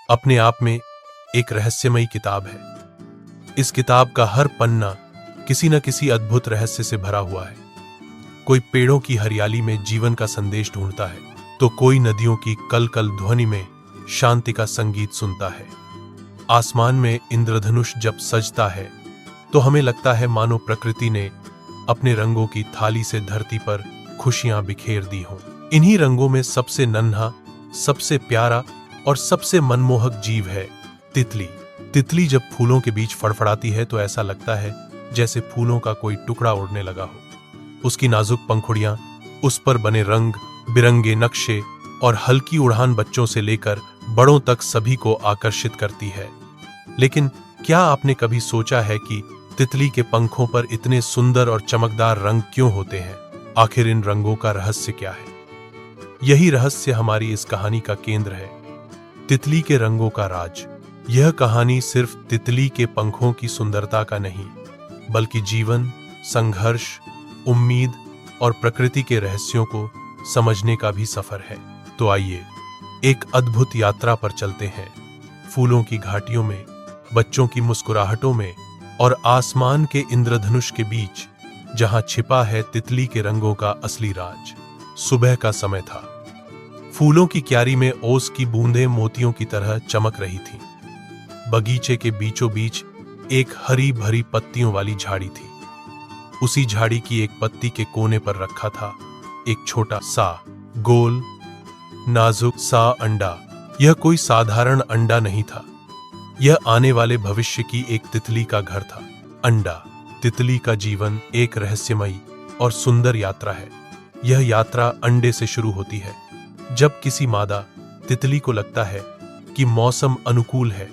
अपने आप में एक रहस्यमयी किताब है। इस किताब का हर पन्ना किसी न किसी अद्भुत रहस्य से भरा हुआ है। कोई पेड़ों की हरियाली में जीवन का संदेश ढूंढता है, तो कोई नदियों की कलकल ध्वनि में शांति का संगीत सुनता है। आसमान में इंद्रधनुष जब सजता है तो हमें लगता है मानो प्रकृति ने अपने रंगों की थाली से धरती पर खुशियां बिखेर दी हों। इन्हीं रंगों में सबसे नन्हा, सबसे प्यारा और सबसे मनमोहक जीव है तितली। तितली जब फूलों के बीच फड़फड़ाती है तो ऐसा लगता है जैसे फूलों का कोई टुकड़ा उड़ने लगा हो। उसकी नाजुक पंखुड़ियां, उस पर बने रंग बिरंगे नक्शे और हल्की उड़ान बच्चों से लेकर बड़ों तक सभी को आकर्षित करती है। लेकिन क्या आपने कभी सोचा है कि तितली के पंखों पर इतने सुंदर और चमकदार रंग क्यों होते हैं? आखिर इन रंगों का रहस्य क्या है? यही रहस्य हमारी इस कहानी का केंद्र है, तितली के रंगों का राज। यह कहानी सिर्फ तितली के पंखों की सुंदरता का नहीं, बल्कि जीवन, संघर्ष, उम्मीद और प्रकृति के रहस्यों को समझने का भी सफर है। तो आइए एक अद्भुत यात्रा पर चलते हैं, फूलों की घाटियों में, बच्चों की मुस्कुराहटों में और आसमान के इंद्रधनुष के बीच, जहां छिपा है तितली के रंगों का असली राज। सुबह का समय था। फूलों की क्यारी में ओस की बूंदें मोतियों की तरह चमक रही थीं। बगीचे के बीचों बीच एक हरी भरी पत्तियों वाली झाड़ी थी। उसी झाड़ी की एक पत्ती के कोने पर रखा था एक छोटा सा गोल नाजुक सा अंडा। यह कोई साधारण अंडा नहीं था, यह आने वाले भविष्य की एक तितली का घर था। अंडा, तितली का जीवन एक रहस्यमयी और सुंदर यात्रा है। यह यात्रा अंडे से शुरू होती है। जब किसी मादा तितली को लगता है कि मौसम अनुकूल है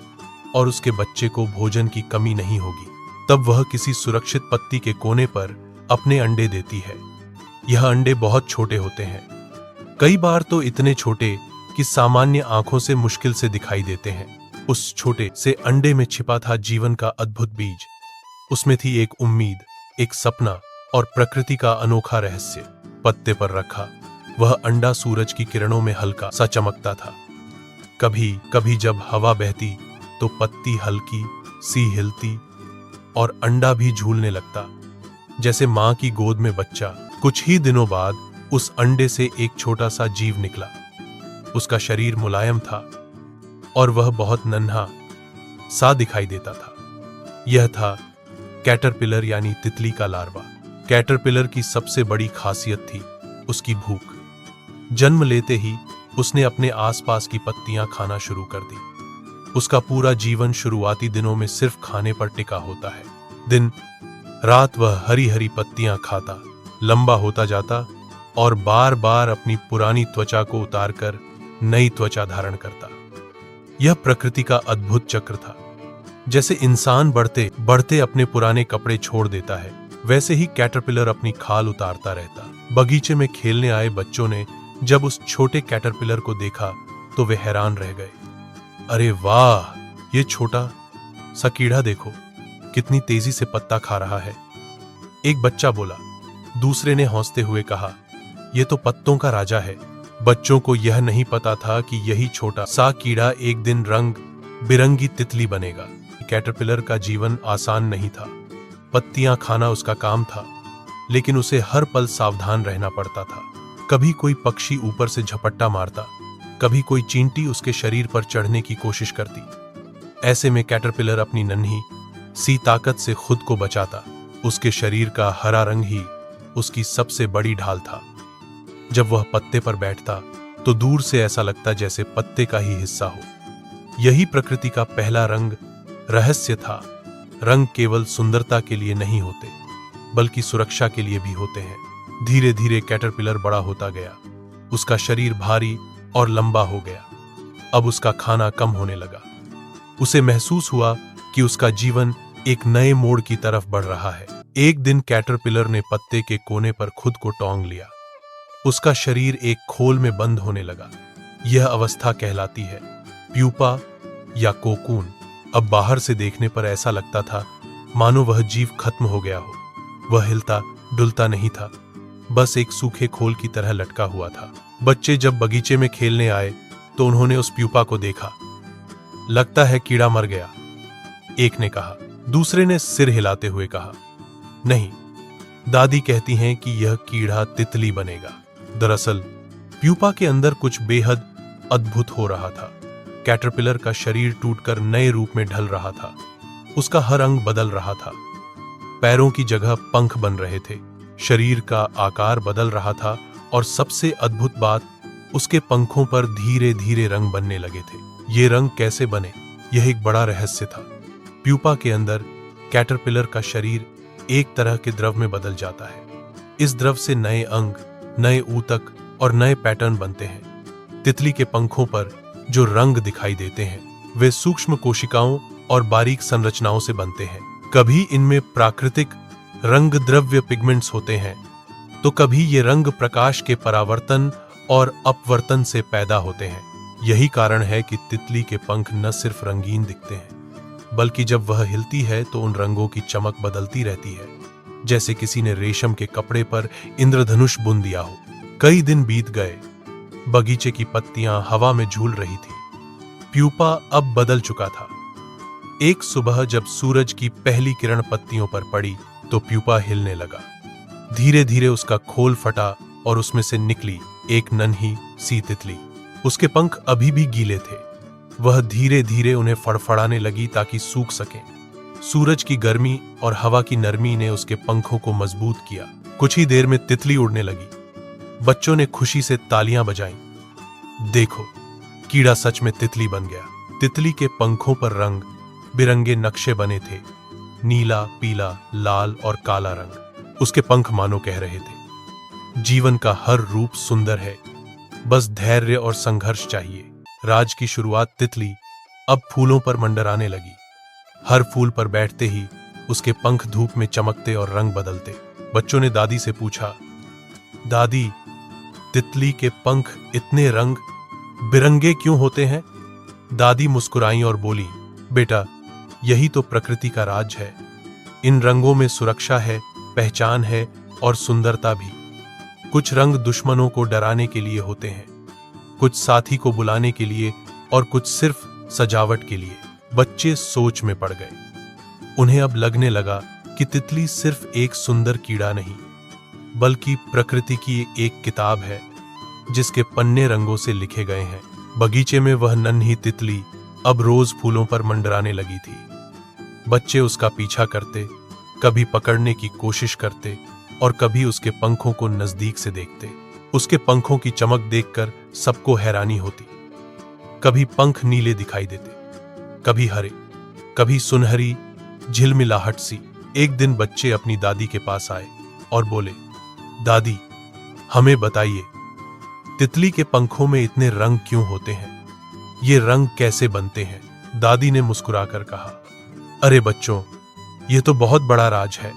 और उसके बच्चे को भोजन की कमी नहीं होगी, तब वह किसी सुरक्षित पत्ती के कोने पर अपने अंडे देती है। यह अंडे बहुत छोटे होते हैं, कई बार तो इतने छोटे कि सामान्य आंखों से मुश्किल से दिखाई देते हैं। उस छोटे से अंडे में छिपा था जीवन का अद्भुत बीज। उसमें थी एक उम्मीद, एक सपना और प्रकृति का अनोखा रहस्य। पत्ते पर रखा वह अंडा सूरज की किरणों में हल्का सा चमकता था। कभी कभी जब हवा बहती तो पत्ती हल्की सी हिलती और अंडा भी झूलने लगता, जैसे मां की गोद में बच्चा। कुछ ही दिनों बाद उस अंडे से एक छोटा सा जीव निकला। उसका शरीर मुलायम था और वह बहुत नन्हा सा दिखाई देता था। यह था कैटरपिलर यानी तितली का लार्वा। कैटरपिलर की सबसे बड़ी खासियत थी उसकी भूख। जन्म लेते ही उसने अपने आसपास की पत्तियां खाना शुरू कर दी। उसका पूरा जीवन शुरुआती दिनों में सिर्फ खाने पर टिका होता है। दिन रात वह हरी हरी पत्तियां खाता, लंबा होता जाता और बार बार अपनी पुरानी त्वचा को उतारकर नई त्वचा धारण करता। यह प्रकृति का अद्भुत चक्र था। जैसे इंसान बढ़ते बढ़ते अपने पुराने कपड़े छोड़ देता है, वैसे ही कैटरपिलर अपनी खाल उतारता रहता। बगीचे में खेलने आए बच्चों ने जब उस छोटे कैटरपिलर को देखा तो वे हैरान रह गए। अरे वाह, ये छोटा सा कीड़ा देखो, कितनी तेजी से पत्ता खा रहा है। एक बच्चा बोला। दूसरे ने हंसते हुए कहा, यह तो पत्तों का राजा है। बच्चों को यह नहीं पता था कि यही छोटा सा कीड़ा एक दिन रंग बिरंगी तितली बनेगा। कैटरपिलर का जीवन आसान नहीं था। पत्तियां खाना उसका काम था, लेकिन उसे हर पल सावधान रहना पड़ता था। कभी कोई पक्षी ऊपर से झपट्टा मारता, कभी कोई चींटी उसके शरीर पर चढ़ने की कोशिश करती। ऐसे में कैटरपिलर अपनी नन्ही सी ताकत से खुद को बचाता। उसके शरीर का हरा रंग ही उसकी सबसे बड़ी ढाल था। जब वह पत्ते पर बैठता तो दूर से ऐसा लगता जैसे पत्ते का ही हिस्सा हो। यही प्रकृति का पहला रंग रहस्य था। रंग केवल सुंदरता के लिए नहीं होते, बल्कि सुरक्षा के लिए भी होते हैं। धीरे धीरे कैटरपिलर बड़ा होता गया। उसका शरीर भारी और लंबा हो गया। अब उसका खाना कम होने लगा। उसे महसूस हुआ कि उसका जीवन एक नए मोड़ की तरफ बढ़ रहा है। एक दिन कैटरपिलर ने पत्ते के कोने पर खुद को टोंग लिया। उसका शरीर एक खोल में बंद होने लगा। यह अवस्था कहलाती है प्यूपा या कोकून। अब बाहर से देखने पर ऐसा लगता था मानो वह जीव खत्म हो गया हो। वह हिलता डुलता नहीं था, बस एक सूखे खोल की तरह लटका हुआ था। बच्चे जब बगीचे में खेलने आए तो उन्होंने उस प्यूपा को देखा। लगता है कीड़ा मर गया, एक ने कहा। दूसरे ने सिर हिलाते हुए कहा, नहीं, दादी कहती हैं कि यह कीड़ा तितली बनेगा। दरअसल प्यूपा के अंदर कुछ बेहद अद्भुत हो रहा था। कैटरपिलर का शरीर टूटकर नए रूप में ढल रहा था। उसका हर अंग बदल रहा था। पैरों की जगह पंख बन रहे थे, शरीर का आकार बदल रहा था और सबसे अद्भुत बात, उसके पंखों पर धीरे धीरे रंग बनने लगे थे। ये रंग कैसे बने, यह एक बड़ा रहस्य था। प्यूपा के अंदर कैटरपिलर का शरीर एक तरह के द्रव में बदल जाता है। इस द्रव से नए अंग, नए ऊतक और नए पैटर्न बनते हैं। तितली के पंखों पर जो रंग दिखाई देते हैं वे सूक्ष्म कोशिकाओं और बारीक संरचनाओं से बनते हैं। कभी इनमें प्राकृतिक रंग द्रव्य पिगमेंट्स होते हैं, तो कभी ये रंग प्रकाश के परावर्तन और अपवर्तन से पैदा होते हैं। यही कारण है कि तितली के पंख न सिर्फ रंगीन दिखते हैं, बल्कि जब वह हिलती है तो उन रंगों की चमक बदलती रहती है, जैसे किसी ने रेशम के कपड़े पर इंद्रधनुष बुन दिया हो। कई दिन बीत गए। बगीचे की पत्तियां हवा में झूल रही थी। प्यूपा अब बदल चुका था। एक सुबह जब सूरज की पहली किरण पत्तियों पर पड़ी तो प्यूपा हिलने लगा। धीरे धीरे उसका खोल फटा और उसमें से निकली एक नन्ही सी तितली। उसके पंख अभी भी गीले थे। वह धीरे धीरे उन्हें फड़फड़ाने लगी ताकि सूख सके। सूरज की गर्मी और हवा की नरमी ने उसके पंखों को मजबूत किया। कुछ ही देर में तितली उड़ने लगी। बच्चों ने खुशी से तालियां बजाईं। देखो, कीड़ा सच में तितली बन गया। तितली के पंखों पर रंग बिरंगे नक्शे बने थे, नीला, पीला, लाल और काला रंग। उसके पंख मानो कह रहे थे, जीवन का हर रूप सुंदर है, बस धैर्य और संघर्ष चाहिए। राज की शुरुआत तितली अब फूलों पर मंडराने लगी। हर फूल पर बैठते ही उसके पंख धूप में चमकते और रंग बदलते। बच्चों ने दादी से पूछा, दादी, तितली के पंख इतने रंग बिरंगे क्यों होते हैं? दादी मुस्कुराई और बोली, बेटा, यही तो प्रकृति का राज है। इन रंगों में सुरक्षा है, पहचान है और सुंदरता भी। कुछ रंग दुश्मनों को डराने के लिए होते हैं, कुछ साथी को बुलाने के लिए और कुछ सिर्फ सजावट के लिए। बच्चे सोच में पड़ गए। उन्हें अब लगने लगा कि तितली सिर्फ एक सुंदर कीड़ा नहीं, बल्कि प्रकृति की एक किताब है जिसके पन्ने रंगों से लिखे गए हैं। बगीचे में वह नन्ही तितली अब रोज फूलों पर मंडराने लगी थी। बच्चे उसका पीछा करते, कभी पकड़ने की कोशिश करते और कभी उसके पंखों को नजदीक से देखते। उसके पंखों की चमक देखकर सबको हैरानी होती। कभी पंख नीले दिखाई देते, कभी हरे, कभी सुनहरी झिलमिलाहट सी। एक दिन बच्चे अपनी दादी के पास आए और बोले, दादी, हमें बताइए, तितली के पंखों में इतने रंग क्यों होते हैं? ये रंग कैसे बनते हैं? दादी ने मुस्कुराकर कहा, अरे बच्चों, ये तो बहुत बड़ा राज है।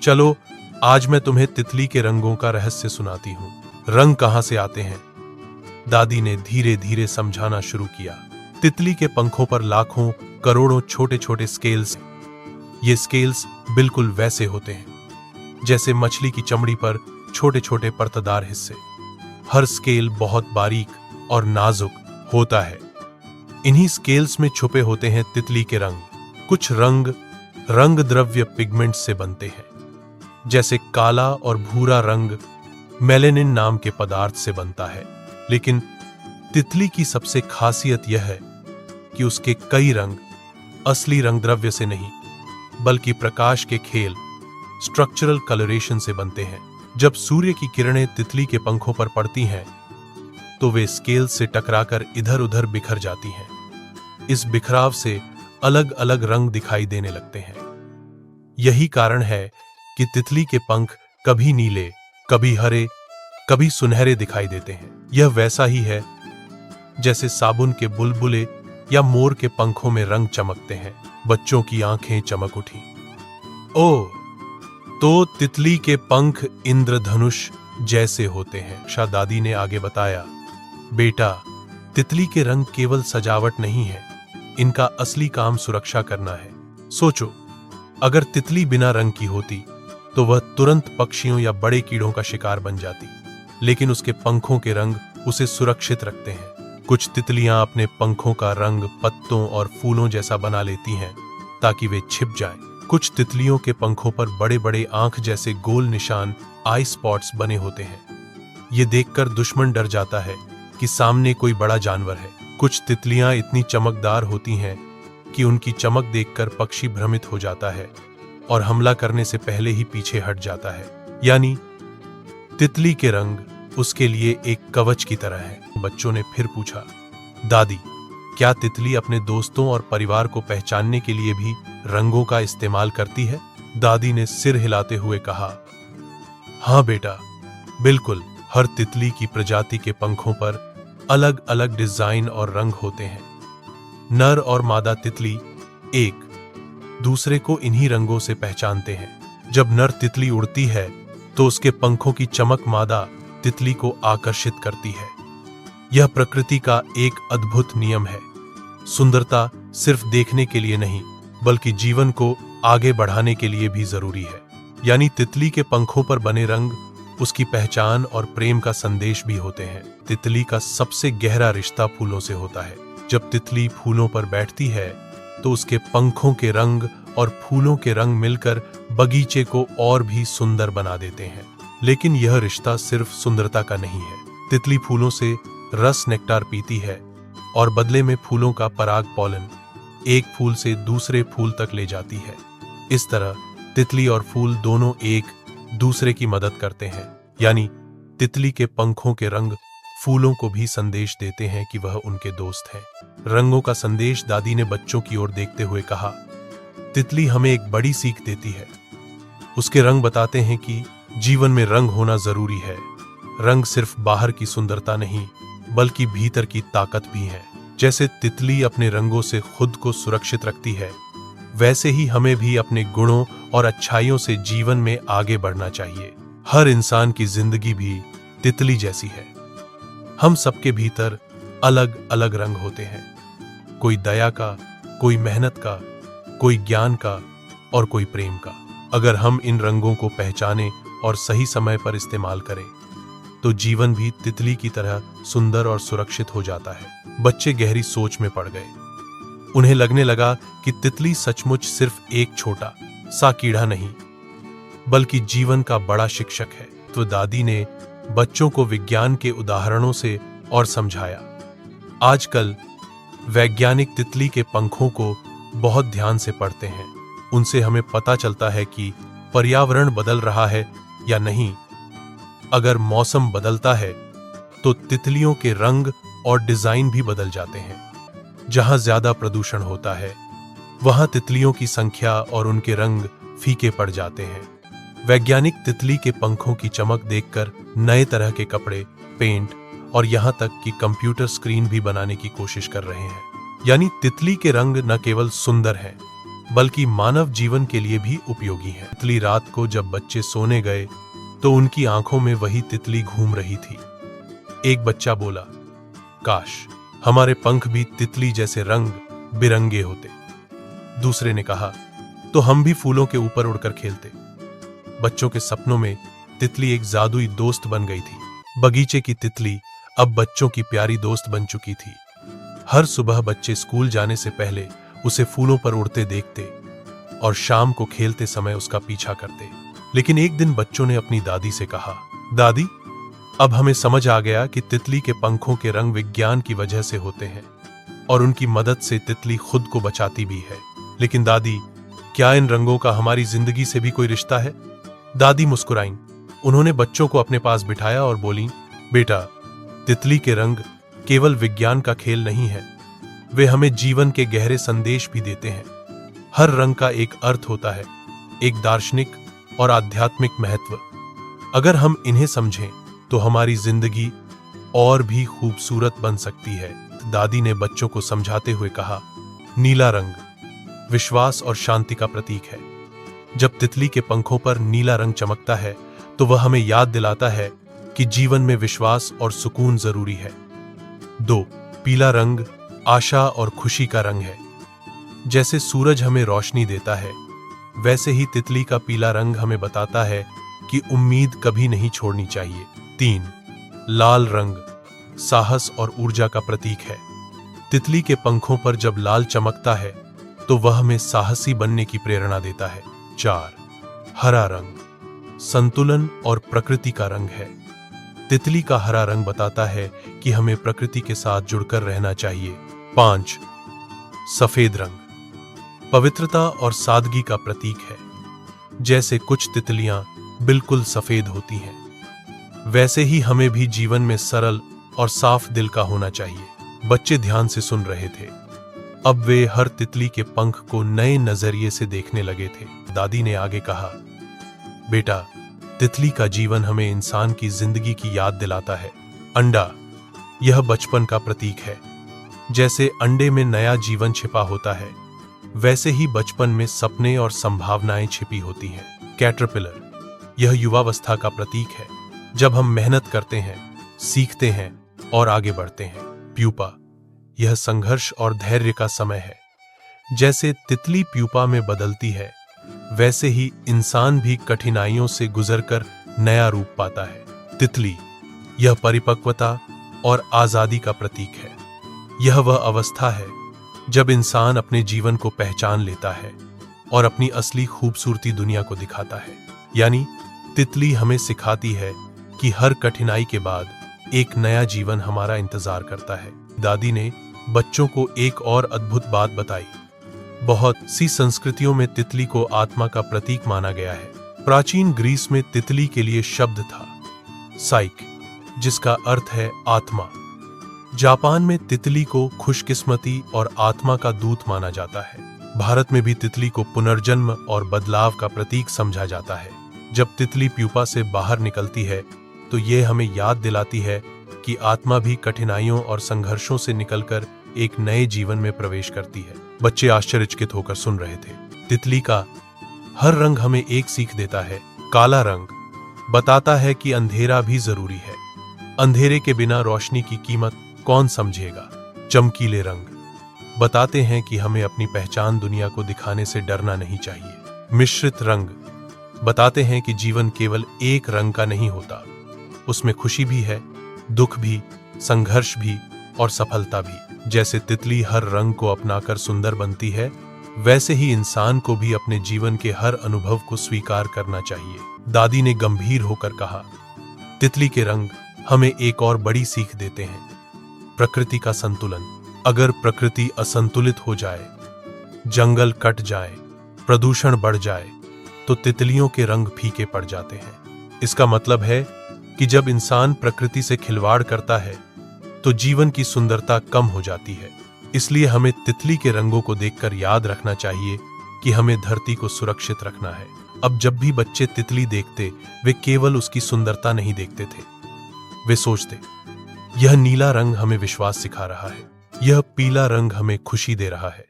चलो, आज मैं तुम्हें तितली के रंगों का रहस्य सुनाती हूं। रंग कहां से आते हैं? दादी ने धीरे धीरे समझाना शुरू किया। तितली के पंखों पर लाखों करोड़ों छोटे छोटे स्केल्स। ये स्केल्स बिल्कुल वैसे होते हैं जैसे मछली की चमड़ी पर छोटे छोटे परतदार हिस्से। हर स्केल बहुत बारीक और नाजुक होता है। इन्हीं स्केल्स में छुपे होते हैं तितली के रंग। कुछ रंग द्रव्य पिगमेंट से बनते हैं, जैसे काला और भूरा रंग मेलेनिन नाम के पदार्थ से बनता है। लेकिन तितली की सबसे खासियत यह है कि उसके कई रंग असली रंग द्रव्य से नहीं, बल्कि प्रकाश के खेल स्ट्रक्चरल कलरेशन से बनते हैं। जब सूर्य की किरणें तितली के पंखों पर पड़ती हैं, तो वे स्केल से टकराकर इधर उधर बिखर जाती हैं। इस बिखराव से अलग अलग रंग दिखाई देने लगते हैं। यही कारण है कि तितली के पंख कभी नीले, कभी हरे, कभी सुनहरे दिखाई देते हैं। यह वैसा ही है जैसे साबुन के बुलबुले या मोर के पंखों में रंग चमकते हैं। बच्चों की आंखें चमक उठी। ओह, तो तितली के पंख इंद्रधनुष जैसे होते हैं। शाह दादी ने आगे बताया, बेटा, तितली के रंग केवल सजावट नहीं है, इनका असली काम सुरक्षा करना है। सोचो, अगर तितली बिना रंग की होती तो वह तुरंत पक्षियों या बड़े कीड़ों का शिकार बन जाती, लेकिन उसके पंखों के रंग उसे सुरक्षित रखते हैं। कुछ तितलियां अपने पंखों का रंग पत्तों और फूलों जैसा बना लेती हैं ताकि वे छिप जाएं। कुछ तितलियों के पंखों पर बड़े बड़े आंख जैसे गोल निशान आई स्पॉट्स बने होते हैं। ये देखकर दुश्मन डर जाता है कि सामने कोई बड़ा जानवर है। कुछ तितलियां इतनी चमकदार होती हैं कि उनकी चमक देखकर पक्षी भ्रमित हो जाता है और हमला करने से पहले ही पीछे हट जाता है। यानी तितली के रंग उसके लिए एक कवच की तरह है। बच्चों ने फिर पूछा, दादी, क्या तितली अपने दोस्तों और परिवार को पहचानने के लिए भी रंगों का इस्तेमाल करती है? दादी ने सिर हिलाते हुए कहा, हाँ बेटा, बिल्कुल। हर तितली की प्रजाति के पंखों पर अलग अलग डिजाइन और रंग होते हैं। नर और मादा तितली एक दूसरे को इन्हीं रंगों से पहचानते हैं। जब नर तितली उड़ती है तो उसके पंखों की चमक मादा तितली को आकर्षित करती है। यह प्रकृति का एक अद्भुत नियम है। सुंदरता सिर्फ देखने के लिए नहीं, बल्कि जीवन को आगे बढ़ाने के लिए भी जरूरी है। यानी तितली के पंखों पर बने रंग उसकी पहचान और प्रेम का संदेश भी होते हैं। तितली का सबसे गहरा रिश्ता फूलों से होता है। जब तितली फूलों पर बैठती है तो उसके पंखों के रंग और फूलों के रंग मिलकर बगीचे को और भी सुंदर बना देते हैं। लेकिन यह रिश्ता सिर्फ सुंदरता का नहीं है। तितली फूलों से रस नेक्टार पीती है और बदले में फूलों का पराग पॉलन एक फूल से दूसरे फूल तक ले जाती है। इस तरह तितली और फूल दोनों एक दूसरे की मदद करते हैं। यानी तितली के पंखों के रंग फूलों को भी संदेश देते हैं कि वह उनके दोस्त हैं। रंगों का संदेश, दादी ने बच्चों की ओर देखते हुए कहा। तितली हमें एक बड़ी सीख देती है। उसके रंग बताते हैं कि जीवन में रंग होना जरूरी है। रंग सिर्फ बाहर की सुंदरता नहीं, बल्कि भीतर की ताकत भी है। जैसे तितली अपने रंगों से खुद को सुरक्षित रखती है, वैसे ही हमें भी अपने गुणों और अच्छाइयों से जीवन में आगे बढ़ना चाहिए। हर इंसान की जिंदगी भी तितली जैसी है। हम सबके भीतर अलग अलग रंग होते हैं। कोई दया का, कोई मेहनत का, कोई ज्ञान का और कोई प्रेम का। अगर हम इन रंगों को पहचानें और सही समय पर इस्तेमाल करें तो जीवन भी तितली की तरह सुंदर और सुरक्षित हो जाता है। बच्चे गहरी सोच में पड़ गए। उन्हें लगने लगा कि तितली सचमुच सिर्फ एक छोटा सा कीड़ा नहीं, बल्कि जीवन का बड़ा शिक्षक है। तो दादी ने बच्चों को विज्ञान के उदाहरणों से और समझाया। आजकल वैज्ञानिक तितली के पंखों को बहुत ध्यान से पढ़ते हैं। उनसे हमें पता चलता है कि पर्यावरण बदल रहा है या नहीं। अगर मौसम बदलता है तो तितलियों के रंग और डिजाइन भी बदल जाते हैं। जहां ज्यादा प्रदूषण होता है, वहां तितलियों की संख्या और उनके रंग फीके पड़ जाते हैं। वैज्ञानिक तितली के पंखों की चमक देखकर नए तरह के कपड़े, पेंट और यहां तक कि कंप्यूटर स्क्रीन भी बनाने की कोशिश कर रहे हैं। यानी तितली के रंग न केवल सुंदर हैं, बल्कि मानव जीवन के लिए भी उपयोगी हैं। तितली रात को जब बच्चे सोने गए तो उनकी आंखों में वही तितली घूम रही थी। एक बच्चा बोला, काश हमारे पंख भी तितली जैसे रंग बिरंगे होते। दूसरे ने कहा, तो हम भी फूलों के ऊपर उड़कर खेलते। बच्चों के सपनों में तितली एक जादुई दोस्त बन गई थी। बगीचे की तितली अब बच्चों की प्यारी दोस्त बन चुकी थी। हर सुबह बच्चे स्कूल जाने से पहले उसे फूलों पर उड़ते देखते और शाम को खेलते समय उसका पीछा करते। लेकिन एक दिन बच्चों ने अपनी दादी से कहा, दादी, अब हमें समझ आ गया कि तितली के पंखों के रंग विज्ञान की वजह से होते हैं और उनकी मदद से तितली खुद को बचाती भी है। लेकिन दादी, क्या इन रंगों का हमारी जिंदगी से भी कोई रिश्ता है? दादी मुस्कुराईं। उन्होंने बच्चों को अपने पास बिठाया और बोली, बेटा, तितली के रंग केवल विज्ञान का खेल नहीं है, वे हमें जीवन के गहरे संदेश भी देते हैं। हर रंग का एक अर्थ होता है, एक दार्शनिक और आध्यात्मिक महत्व। अगर हम इन्हें समझें तो हमारी जिंदगी और भी खूबसूरत बन सकती है। दादी ने बच्चों को समझाते हुए कहा, नीला रंग विश्वास और शांति का प्रतीक है। जब तितली के पंखों पर नीला रंग चमकता है तो वह हमें याद दिलाता है कि जीवन में विश्वास और सुकून जरूरी है। 2. पीला रंग आशा और खुशी का रंग है। जैसे सूरज हमें रोशनी देता है, वैसे ही तितली का पीला रंग हमें बताता है कि उम्मीद कभी नहीं छोड़नी चाहिए। 3. लाल रंग साहस और ऊर्जा का प्रतीक है। तितली के पंखों पर जब लाल चमकता है तो वह हमें साहसी बनने की प्रेरणा देता है। 4. हरा रंग संतुलन और प्रकृति का रंग है। तितली का हरा रंग बताता है कि हमें प्रकृति के साथ जुड़कर रहना चाहिए। 5. सफेद रंग पवित्रता और सादगी का प्रतीक है। जैसे कुछ तितलियां बिल्कुल सफेद होती हैं, वैसे ही हमें भी जीवन में सरल और साफ दिल का होना चाहिए। बच्चे ध्यान से सुन रहे थे। अब वे हर तितली के पंख को नए नजरिए से देखने लगे थे। दादी ने आगे कहा, बेटा, तितली का जीवन हमें इंसान की जिंदगी की याद दिलाता है। अंडा, यह बचपन का प्रतीक है। जैसे अंडे में नया जीवन छिपा होता है, वैसे ही बचपन में सपने और संभावनाएं छिपी होती हैं। कैटरपिलर, यह युवावस्था का प्रतीक है, जब हम मेहनत करते हैं, सीखते हैं और आगे बढ़ते हैं। प्यूपा, यह संघर्ष और धैर्य का समय है। जैसे तितली प्यूपा में बदलती है, वैसे ही इंसान भी कठिनाइयों से गुजरकर नया रूप पाता है। तितली, यह परिपक्वता और आजादी का प्रतीक है। यह वह अवस्था है जब इंसान अपने जीवन को पहचान लेता है और अपनी असली खूबसूरती दुनिया को दिखाता है। यानी तितली हमें सिखाती है कि हर कठिनाई के बाद एक नया जीवन हमारा इंतजार करता है। दादी ने बच्चों को एक और अद्भुत बात बताई। बहुत सी संस्कृतियों में तितली को आत्मा का प्रतीक माना गया है। प्राचीन ग्रीस में तितली के लिए शब्द था साइक, जिसका अर्थ है आत्मा। जापान में तितली को खुशकिस्मती और आत्मा का दूत माना जाता है। भारत में भी तितली को पुनर्जन्म और बदलाव का प्रतीक समझा जाता है। जब तितली प्यूपा से बाहर निकलती है तो ये हमें याद दिलाती है कि आत्मा भी कठिनाइयों और संघर्षों से निकलकर एक नए जीवन में प्रवेश करती है। बच्चे आश्चर्यचकित होकर सुन रहे थे। तितली का हर रंग हमें एक सीख देता है। काला रंग बताता है कि अंधेरा भी जरूरी है। अंधेरे के बिना रोशनी की कीमत कौन समझेगा। चमकीले रंग बताते हैं कि हमें अपनी पहचान दुनिया को दिखाने से डरना नहीं चाहिए। मिश्रित रंग बताते हैं कि जीवन केवल एक रंग का नहीं होता, उसमें खुशी भी है, दुख भी, संघर्ष भी और सफलता भी। जैसे तितली हर रंग को अपनाकर सुंदर बनती है, वैसे ही इंसान को भी अपने जीवन के हर अनुभव को स्वीकार करना चाहिए। दादी ने गंभीर होकर कहा, तितली के रंग हमें एक और बड़ी सीख देते हैं, प्रकृति का संतुलन। अगर प्रकृति असंतुलित हो जाए, जंगल कट जाए, प्रदूषण बढ़ जाए, तो तितलियों के रंग फीके पड़ जाते हैं। इसका मतलब है कि जब इंसान प्रकृति से खिलवाड़ करता है तो जीवन की सुंदरता कम हो जाती है। इसलिए हमें तितली के रंगों को देखकर याद रखना चाहिए कि हमें धरती को सुरक्षित रखना है। अब जब भी बच्चे तितली देखते, वे केवल उसकी सुंदरता नहीं देखते थे, वे सोचते, यह नीला रंग हमें विश्वास सिखा रहा है, यह पीला रंग हमें खुशी दे रहा है,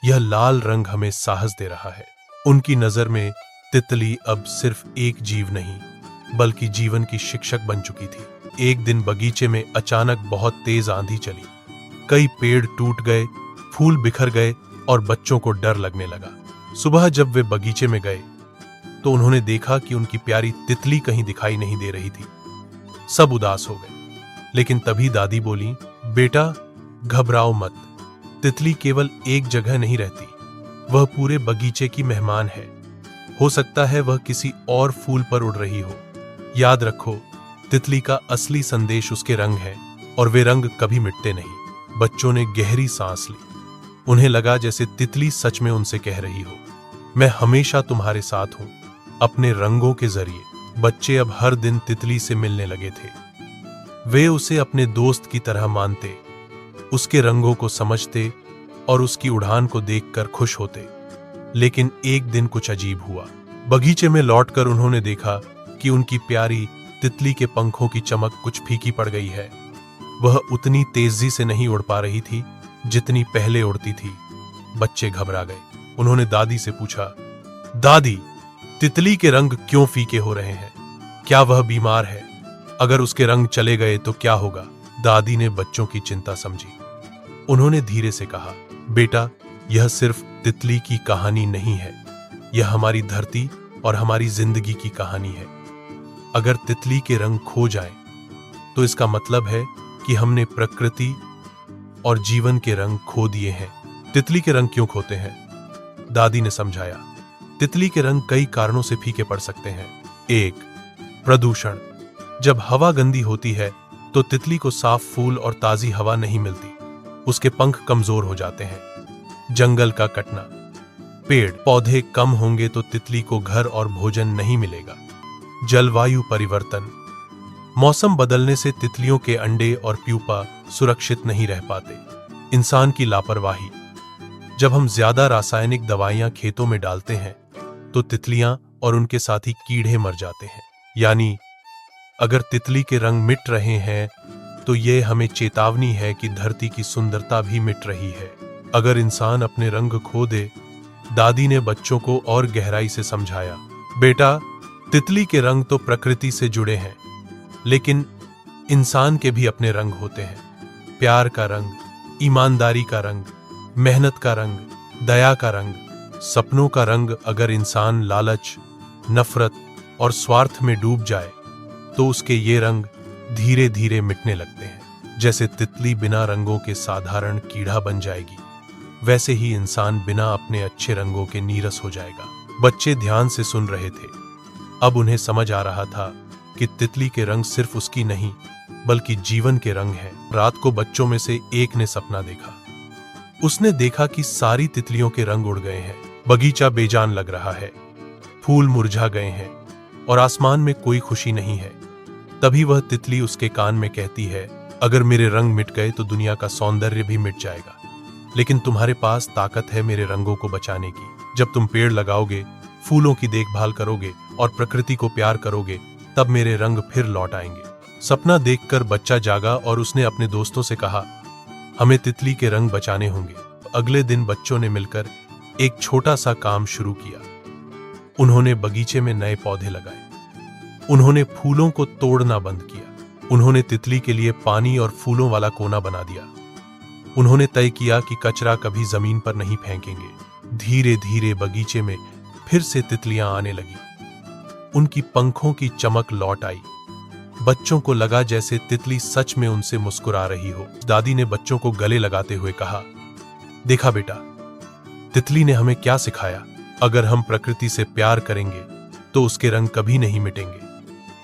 यह लाल रंग हमें साहस दे रहा है। उनकी नजर में तितली अब सिर्फ एक जीव नहीं, बल्कि जीवन की शिक्षक बन चुकी थी। एक दिन बगीचे में अचानक बहुत तेज आंधी चली। कई पेड़ टूट गए, फूल बिखर गए और बच्चों को डर लगने लगा। सुबह जब वे बगीचे में गए तो उन्होंने देखा कि उनकी प्यारी तितली कहीं दिखाई नहीं दे रही थी। सब उदास हो गए, लेकिन तभी दादी बोली, बेटा घबराओ मत, तितली केवल एक जगह नहीं रहती, वह पूरे बगीचे की मेहमान है। हो सकता है वह किसी और फूल पर उड़ रही हो। याद रखो, तितली का असली संदेश उसके रंग है और वे रंग कभी मिटते नहीं। बच्चों ने गहरी सांस ली। उन्हें लगा जैसे तितली सच में उनसे कह रही हो, मैं हमेशा तुम्हारे साथ हूं, अपने रंगों के जरिए। बच्चे अब हर दिन तितली से मिलने लगे थे। वे उसे अपने दोस्त की तरह मानते, उसके रंगों को समझते और उसकी उड़ान को देखकर खुश होते। लेकिन एक दिन कुछ अजीब हुआ। बगीचे में लौटकर उन्होंने देखा कि उनकी प्यारी तितली के पंखों की चमक कुछ फीकी पड़ गई है। वह उतनी तेजी से नहीं उड़ पा रही थी जितनी पहले उड़ती थी। बच्चे घबरा गए। उन्होंने दादी से पूछा, दादी, तितली के रंग क्यों फीके हो रहे हैं? क्या वह बीमार है? अगर उसके रंग चले गए तो क्या होगा? दादी ने बच्चों की चिंता समझी। उन्होंने धीरे से कहा, बेटा, यह सिर्फ तितली की कहानी नहीं है, यह हमारी धरती और हमारी जिंदगी की कहानी है। अगर तितली के रंग खो जाएं, तो इसका मतलब है कि हमने प्रकृति और जीवन के रंग खो दिए हैं। तितली के रंग क्यों खोते हैं? दादी ने समझाया, तितली के रंग कई कारणों से फीके पड़ सकते हैं। 1. प्रदूषण। जब हवा गंदी होती है तो तितली को साफ फूल और ताजी हवा नहीं मिलती, उसके पंख कमजोर हो जाते हैं। जंगल का कटना। पेड़ पौधे कम होंगे तो तितली को घर और भोजन नहीं मिलेगा। जलवायु परिवर्तन। मौसम बदलने से तितलियों के अंडे और प्यूपा सुरक्षित नहीं रह पाते। इंसान की लापरवाही। जब हम ज्यादा रासायनिक दवाइयां खेतों में डालते हैं तो तितलियां और उनके साथी कीड़े मर जाते हैं। यानी अगर तितली के रंग मिट रहे हैं तो यह हमें चेतावनी है कि धरती की सुंदरता भी मिट रही है। अगर इंसान अपने रंग खो दे, दादी ने बच्चों को और गहराई से समझाया, बेटा, तितली के रंग तो प्रकृति से जुड़े हैं, लेकिन इंसान के भी अपने रंग होते हैं। प्यार का रंग, ईमानदारी का रंग, मेहनत का रंग, दया का रंग, सपनों का रंग। अगर इंसान लालच, नफरत और स्वार्थ में डूब जाए तो उसके ये रंग धीरे धीरे मिटने लगते हैं। जैसे तितली बिना रंगों के साधारण कीड़ा बन जाएगी, वैसे ही इंसान बिना अपने अच्छे रंगों के नीरस हो जाएगा। बच्चे ध्यान से सुन रहे थे। अब उन्हें समझ आ रहा था कि तितली के रंग सिर्फ उसकी नहीं बल्कि जीवन के रंग हैं। रात को बच्चों में से एक ने सपना देखा। उसने देखा कि सारी तितलियों के रंग उड़ गए हैं, बगीचा बेजान लग रहा है, फूल मुरझा गए हैं और आसमान में कोई खुशी नहीं है। तभी वह तितली उसके कान में कहती है, अगर मेरे रंग मिट गए तो दुनिया का सौंदर्य भी मिट जाएगा, लेकिन तुम्हारे पास ताकत है मेरे रंगों को बचाने की। जब तुम पेड़ लगाओगे, फूलों की देखभाल करोगे और प्रकृति को प्यार करोगे, तब मेरे रंग फिर लौट आएंगे। सपना देखकर बच्चा जागा और उसने अपने दोस्तों से कहा, हमें तितली के रंग बचाने होंगे। अगले दिन बच्चों ने मिलकर एक छोटा सा काम शुरू किया। उन्होंने बगीचे में नए पौधे लगाए। उन्होंने फूलों को तोड़ना बंद किया। उन्होंने तितली के लिए पानी और फूलों वाला कोना बना दिया। उन्होंने तय किया कि कचरा कभी जमीन पर नहीं फेंकेंगे। धीरे धीरे बगीचे में फिर से तितलियां आने लगी। उनकी पंखों की चमक लौट आई। बच्चों को लगा जैसे तितली सच में उनसे मुस्कुरा रही हो। दादी ने बच्चों को गले लगाते हुए कहा, देखा बेटा, तितली ने हमें क्या सिखाया? अगर हम प्रकृति से प्यार करेंगे तो उसके रंग कभी नहीं मिटेंगे।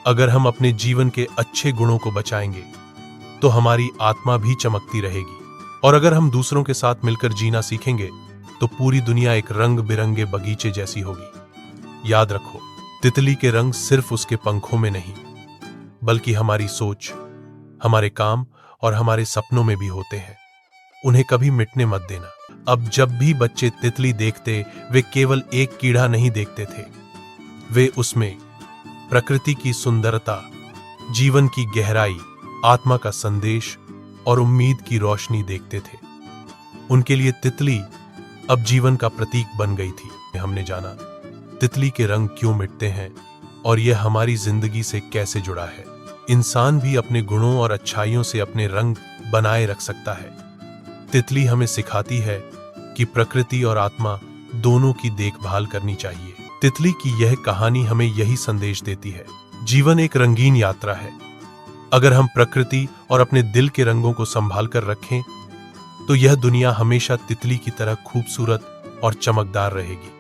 अगर हम अपने जीवन के अच्छे गुणों को बचाएंगे तो हमारी आत्मा भी चमकती रहेगी। और अगर हम दूसरों के साथ मिलकर जीना सीखेंगे तो पूरी दुनिया एक रंग बिरंगे बगीचे जैसी होगी। याद रखो, तितली के रंग सिर्फ उसके पंखों में नहीं बल्कि हमारी सोच, हमारे काम और हमारे सपनों में भी होते हैं। उन्हें कभी मिटने मत देना। अब जब भी बच्चे तितली देखते, वे केवल एक कीड़ा नहीं देखते थे, वे उसमें प्रकृति की सुंदरता, जीवन की गहराई, आत्मा का संदेश और उम्मीद की रोशनी देखते थे। उनके लिए तितली अब जीवन का प्रतीक बन गई थी। हमने जाना तितली के रंग क्यों मिटते हैं और यह हमारी जिंदगी से कैसे जुड़ा है। इंसान भी अपने गुणों और अच्छाइयों से अपने रंग बनाए रख सकता है। तितली हमें सिखाती है कि प्रकृति और आत्मा दोनों की देखभाल करनी चाहिए। तितली की यह कहानी हमें यही संदेश देती है, जीवन एक रंगीन यात्रा है। अगर हम प्रकृति और अपने दिल के रंगों को संभाल कर रखें तो यह दुनिया हमेशा तितली की तरह खूबसूरत और चमकदार रहेगी।